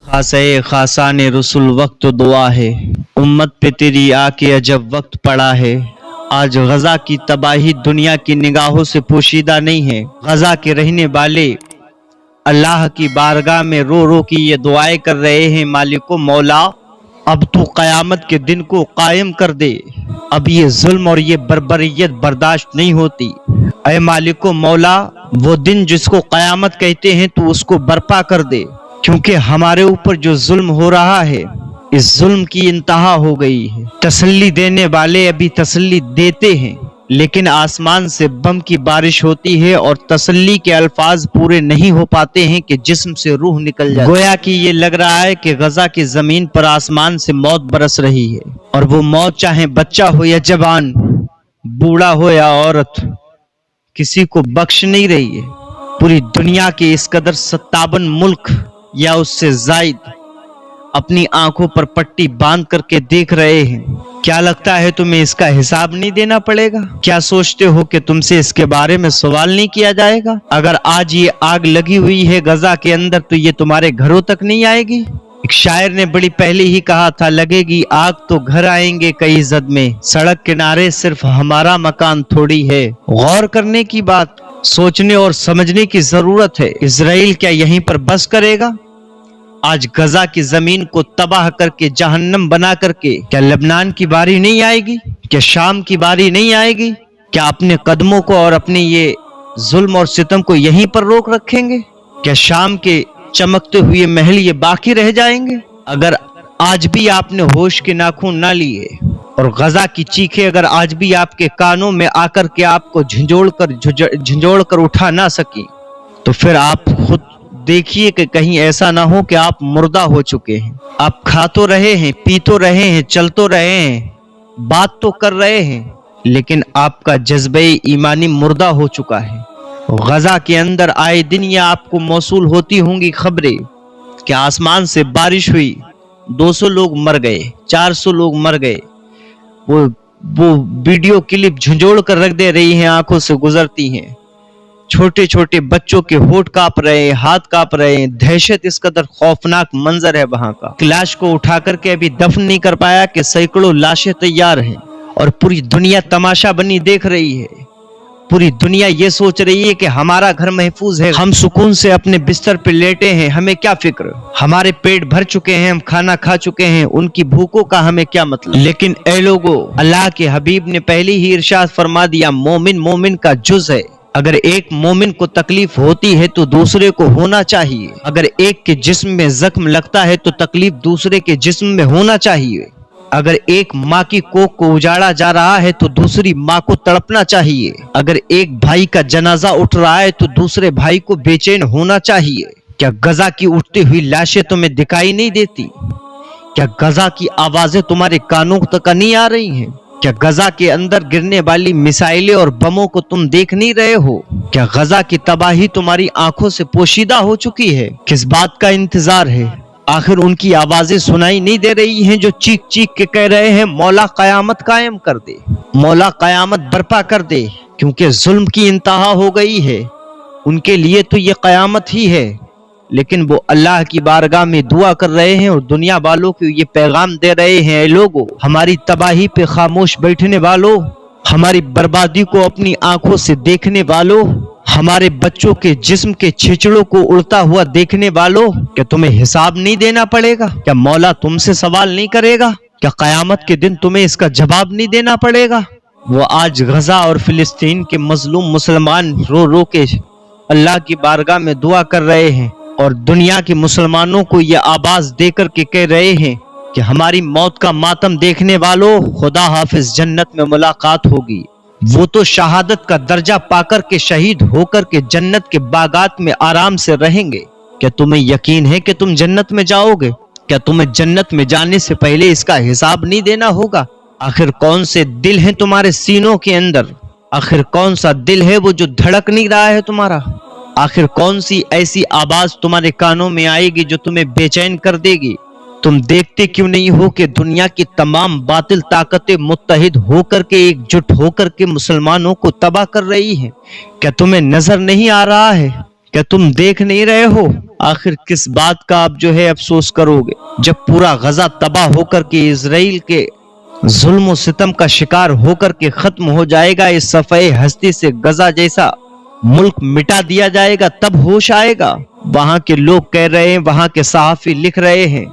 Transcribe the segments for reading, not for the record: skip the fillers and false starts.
खासे खासान रसूल वक्त दुआ है, उम्मत पे तेरी आके अजब वक्त पड़ा है। आज गजा की तबाही दुनिया की निगाहों से पोशीदा नहीं है। गजा के रहने वाले अल्लाह की बारगाह में रो रो की ये दुआएं कर रहे हैं, मालिको मौला अब तू क़यामत के दिन को कायम कर दे। अब ये जुल्म और ये बर्बरियत बर्दाश्त नहीं होती। ऐ मालिको मौला वो दिन जिसको क़यामत कहते हैं तू उसको बर्पा कर दे, क्योंकि हमारे ऊपर जो जुल्म हो रहा है इस जुल्म की इंतहा हो गई है। तसल्ली देने वाले अभी तसल्ली देते हैं, लेकिन आसमान से बम की बारिश होती है और तसल्ली के अल्फाज पूरे नहीं हो पाते हैं कि जिस्म से रूह निकल जाती है। गोया कि ये लग रहा है कि गजा की जमीन पर आसमान से मौत बरस रही है, और वो मौत चाहे बच्चा हो या जवान, बूढ़ा हो या औरत, किसी को बख्श नहीं रही है। पूरी दुनिया के इस कदर 57 मुल्क या उससे जायद अपनी आंखों पर पट्टी बांध करके देख रहे हैं। क्या लगता है तुम्हें इसका हिसाब नहीं देना पड़ेगा? क्या सोचते हो कि तुमसे इसके बारे में सवाल नहीं किया जाएगा? अगर आज ये आग लगी हुई है गजा के अंदर तो ये तुम्हारे घरों तक नहीं आएगी? एक शायर ने बड़ी पहले ही कहा था, लगेगी आग तो घर आएंगे कई जद में, सड़क किनारे सिर्फ हमारा मकान थोड़ी है। गौर करने की बात, सोचने और समझने की जरूरत है। इजराइल क्या यहीं पर बस करेगा? आज गजा की जमीन को तबाह करके जहन्नम बना करके क्या लेबनान की बारी नहीं आएगी? क्या शाम की बारी नहीं आएगी? क्या अपने कदमों को और अपने ये जुल्म और सितम को यहीं पर रोक रखेंगे? क्या शाम के चमकते हुए महल ये बाकी रह जाएंगे? अगर आज भी आपने होश के नाखून ना लिए और गजा की चीखें अगर आज भी आपके कानों में आकर के आपको झंझोड़ कर उठा ना सकी, तो फिर आप खुद देखिए कि कहीं ऐसा ना हो कि आप मुर्दा हो चुके हैं। आप खा तो रहे हैं, पी तो रहे हैं, चल तो रहे हैं, बात तो कर रहे हैं, लेकिन आपका जज्बे ईमानी मुर्दा हो चुका है। गजा के अंदर आए दिन ये आपको मौसूल होती होंगी खबरें कि आसमान से बारिश हुई, 200 लोग मर गए, 400 लोग मर गए। वो वीडियो क्लिप झंझोड़ कर रख दे रही हैं, आंखों से गुजरती हैं। छोटे छोटे बच्चों के होठ कांप रहे हैं, हाथ कांप रहे हैं। दहशत इस कदर खौफनाक मंजर है वहां का। लाश को उठा करके अभी दफन नहीं कर पाया कि सैकड़ों लाशें तैयार हैं, और पूरी दुनिया तमाशा बनी देख रही है। पूरी दुनिया ये सोच रही है कि हमारा घर महफूज है, हम सुकून से अपने बिस्तर पे लेटे हैं, हमें क्या फिक्र, हमारे पेट भर चुके हैं, हम खाना खा चुके हैं, उनकी भूखों का हमें क्या मतलब। लेकिन ए लोगों, अल्लाह के हबीब ने पहले ही इरशाद फरमा दिया, मोमिन मोमिन का जुज है। अगर एक मोमिन को तकलीफ होती है तो दूसरे को होना चाहिए। अगर एक के जिस्म में जख्म लगता है तो तकलीफ दूसरे के जिस्म में होना चाहिए। अगर एक माँ की कोख को उजाड़ा जा रहा है तो दूसरी माँ को तड़पना चाहिए। अगर एक भाई का जनाजा उठ रहा है तो दूसरे भाई को बेचैन होना चाहिए। क्या गजा की उठती हुई लाशें तुम्हें दिखाई नहीं देती? क्या गजा की आवाजें तुम्हारे कानों तक नहीं आ रही हैं? क्या गजा के अंदर गिरने वाली मिसाइलें और बमों को तुम देख नहीं रहे हो? क्या गजा की तबाही तुम्हारी आंखों से पोशीदा हो चुकी है? किस बात का इंतजार है? आखिर उनकी आवाजें सुनाई नहीं दे रही हैं जो चीख चीख के कह रहे हैं, मौला कयामत कायम कर दे, मौला कयामत बर्पा कर दे, क्योंकि जुल्म की इंतहा हो गई है। उनके लिए तो ये कयामत ही है, लेकिन वो अल्लाह की बारगाह में दुआ कर रहे हैं और दुनिया वालों को ये पैगाम दे रहे हैं, लोगों हमारी तबाही पे खामोश बैठने वालों, हमारी बर्बादी को अपनी आंखों से देखने वालों, हमारे बच्चों के जिस्म के छिचड़ों को उड़ता हुआ देखने वालों, क्या तुम्हें हिसाब नहीं देना पड़ेगा? क्या मौला तुमसे सवाल नहीं करेगा? क्या कयामत के दिन तुम्हें इसका जवाब नहीं देना पड़ेगा? वो आज गजा और फिलिस्तीन के मजलूम मुसलमान रो रो के अल्लाह की बारगाह में दुआ कर रहे हैं, और दुनिया के मुसलमानों को ये आवाज देकर के कह रहे हैं कि हमारी मौत का मातम देखने वालों, खुदा हाफिज, जन्नत में मुलाकात होगी। वो तो शहादत का दर्जा पाकर के शहीद होकर के जन्नत के बागात में आराम से रहेंगे। क्या तुम्हें यकीन है कि तुम जन्नत में जाओगे? क्या तुम्हें जन्नत में जाने से पहले इसका हिसाब नहीं देना होगा? आखिर कौन से दिल हैं तुम्हारे सीनों के अंदर? आखिर कौन सा दिल है वो जो धड़क नहीं रहा है तुम्हारा? आखिर कौन सी ऐसी आवाज तुम्हारे कानों में आएगी जो तुम्हें बेचैन कर देगी? तुम देखते क्यों नहीं हो कि दुनिया की तमाम बातिल ताकतें मुत्तहिद होकर के, एकजुट होकर के मुसलमानों को तबाह कर रही हैं? क्या तुम्हें नजर नहीं आ रहा है क्या तुम देख नहीं रहे हो? आखिर किस बात का आप जो है अफसोस करोगे, जब पूरा गजा तबाह होकर के इजराइल के जुल्म सितम का शिकार होकर के खत्म हो जाएगा, इस सफ़े हस्ती से गजा जैसा मुल्क मिटा दिया जाएगा, तब होश आएगा। वहां के लोग कह रहे हैं, वहां के सहाफी लिख रहे हैं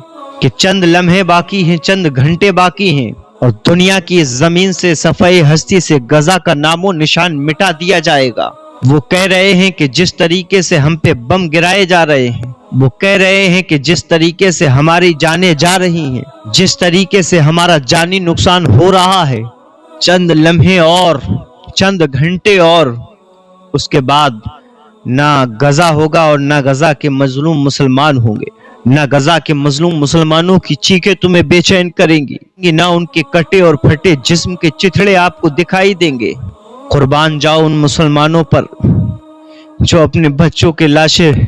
कि चंद लम्हे बाकी हैं, चंद घंटे बाकी हैं और दुनिया की इस जमीन से सफ़े हस्ती से गजा का नामो निशान मिटा दिया जाएगा। वो कह रहे हैं कि जिस तरीके से हम पे बम गिराए जा रहे हैं, वो कह रहे हैं कि जिस तरीके से हमारी जानें जा रही हैं, जिस तरीके से हमारा जानी नुकसान हो रहा है, चंद लम्हे और चंद घंटे और उसके बाद ना गजा होगा और ना गजा के मजलूम मुसलमान होंगे। ना गजा के मजलूम मुसलमानों की चीखें तुम्हें बेचैन करेंगी, ना उनके कटे और फटे जिस्म के चिथड़े आपको दिखाई देंगे। कुर्बान जाओ उन मुसलमानों पर जो अपने बच्चों के लाशें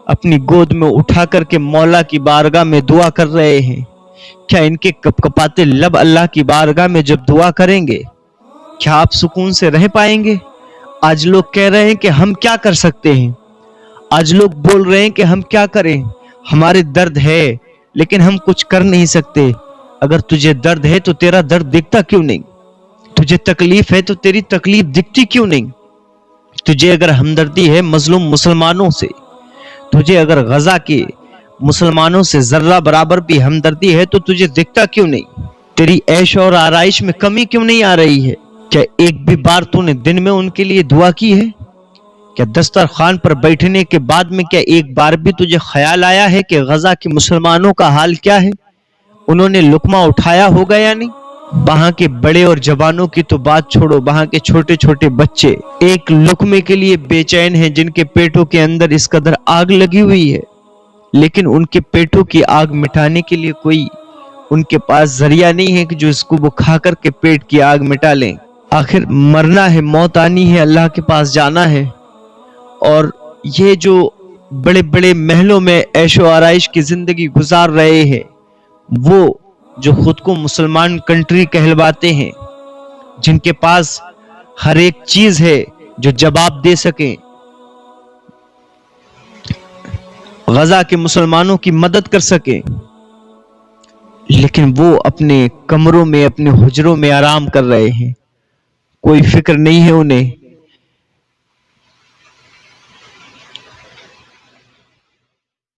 अपनी गोद में उठा करके मौला की बारगाह में दुआ कर रहे हैं। क्या इनके कपकपाते लब अल्लाह की बारगाह में जब दुआ करेंगे, क्या आप सुकून से रह पाएंगे? आज लोग कह रहे हैं कि हम क्या कर सकते हैं, आज लोग बोल रहे हैं कि हम क्या करें, हमारे दर्द है लेकिन हम कुछ कर नहीं सकते। अगर तुझे दर्द है तो तेरा दर्द दिखता क्यों नहीं? तुझे तकलीफ है तो तेरी तकलीफ दिखती क्यों नहीं? तुझे अगर हमदर्दी है मजलूम मुसलमानों से, तुझे अगर गजा के मुसलमानों से जर्रा बराबर भी हमदर्दी है तो तुझे दिखता क्यों नहीं? तेरी ऐश और आराइश में कमी क्यों नहीं आ रही है? क्या एक भी बार तूने दिन में उनके लिए दुआ की है? क्या दस्तरखान पर बैठने के बाद में क्या एक बार भी तुझे ख्याल आया है कि गजा के मुसलमानों का हाल क्या है? उन्होंने लुकमा उठाया होगा या नहीं? वहां के बड़े और जवानों की तो बात छोड़ो, वहां के छोटे छोटे बच्चे एक लुकमे के लिए बेचैन हैं, जिनके पेटों के अंदर इस कदर आग लगी हुई है, लेकिन उनके पेटों की आग मिटाने के लिए कोई उनके पास जरिया नहीं है कि जो इसको वो खा कर के पेट की आग मिटा लें। आखिर मरना है, मौत आनी है, अल्लाह के पास जाना है। और ये जो बड़े बड़े महलों में ऐशो आराइश की जिंदगी गुजार रहे हैं, वो जो खुद को मुसलमान कंट्री कहलवाते हैं, जिनके पास हर एक चीज है जो जवाब दे सके, गजा के मुसलमानों की मदद कर सके, लेकिन वो अपने कमरों में अपने हुजरों में आराम कर रहे हैं। कोई फिक्र नहीं है उन्हें